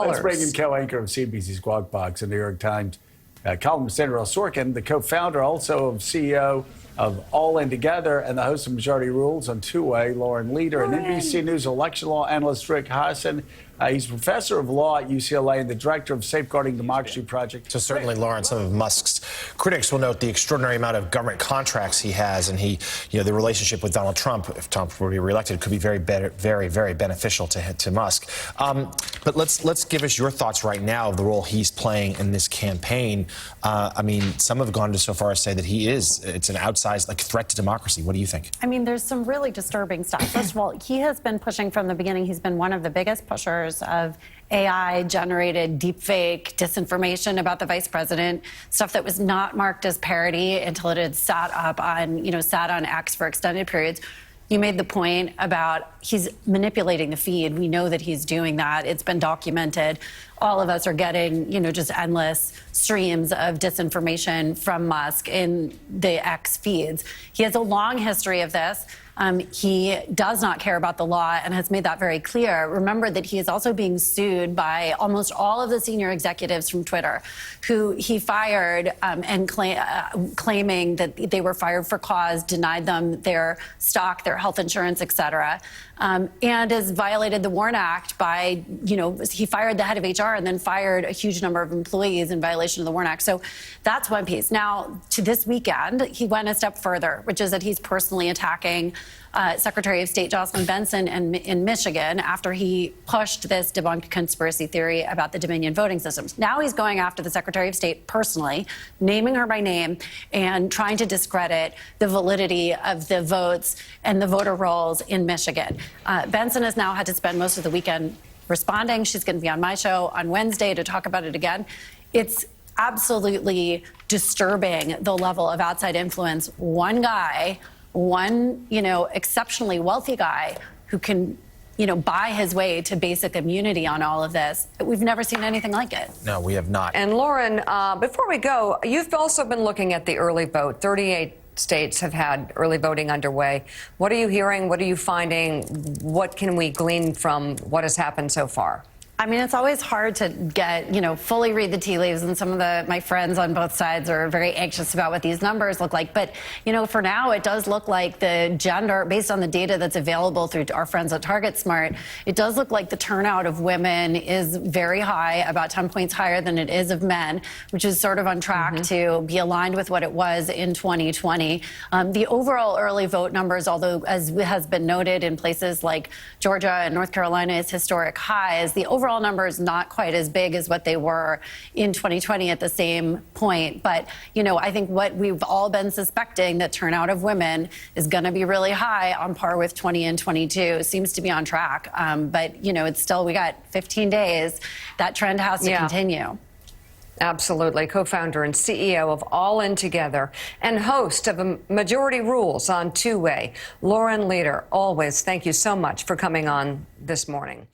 Let's bring in co-anchor of CNBC's Squawk Box and New York Times columnist Sandra Sorkin, the co-founder also of CEO of All In Together and the host of Majority Rules on Two-Way, Lauren Leader, and NBC News election law analyst Rick Hassan. He's professor of law at UCLA and the director of Safeguarding Democracy Project. So certainly, Lauren, some of Musk's critics will note the extraordinary amount of government contracts he has, and the relationship with Donald Trump, if Trump were to be reelected, could be very beneficial to Musk. But let's give us your thoughts right now of the role he's playing in this campaign. I mean, some have gone so far as to say that it's an outsized threat to democracy. What do you think? I mean, there's some really disturbing stuff. First of all, he has been pushing from the beginning. He's been one of the biggest pushers of AI-generated deepfake disinformation about the vice president, stuff that was not marked as parody until it had sat on X for extended periods. You made the point about he's manipulating the feed. We know that he's doing that. It's been documented. All of us are getting, just endless streams of disinformation from Musk in the X feeds. He has a long history of this. He does not care about the law and has made that very clear. Remember that he is also being sued by almost all of the senior executives from Twitter, who he fired and claiming that they were fired for cause, denied them their stock, their health insurance, et cetera, and has violated the WARN Act by, he fired the head of HR and then fired a huge number of employees in violation of the WARN Act. So that's one piece. Now, to this weekend, he went a step further, which is that he's personally attacking Secretary of State Jocelyn Benson in Michigan after he pushed this debunked conspiracy theory about the Dominion voting systems. Now he's going after the Secretary of State personally, naming her by name and trying to discredit the validity of the votes and the voter rolls in Michigan. Benson has now had to spend most of the weekend responding. She's going to be on my show on Wednesday to talk about it again. It's absolutely disturbing, the level of outside influence. One guy, exceptionally wealthy guy who can, buy his way to basic immunity on all of this. We've never seen anything like it. No, we have not. And Lauren, before we go, you've also been looking at the early vote. 38 states have had early voting underway. What are you hearing? What are you finding? What can we glean from what has happened so far? I mean, it's always hard to get, fully read the tea leaves, and some of my friends on both sides are very anxious about what these numbers look like. But, for now, it does look like the gender, based on the data that's available through our friends at Target Smart, it does look like the turnout of women is very high, about 10 points higher than it is of men, which is sort of on track to be aligned with what it was in 2020. The overall early vote numbers, although, as has been noted in places like Georgia and North Carolina, is historic highs, the overall number is not quite as big as what they were in 2020 at the same point. But, I think what we've all been suspecting, that turnout of women is going to be really high, on par with 20 and 22, seems to be on track. But, it's still, we got 15 days. That trend has to continue. Absolutely. Co-founder and CEO of All In Together and host of Majority Rules on Two-Way, Lauren Leader. Always, thank you so much for coming on this morning.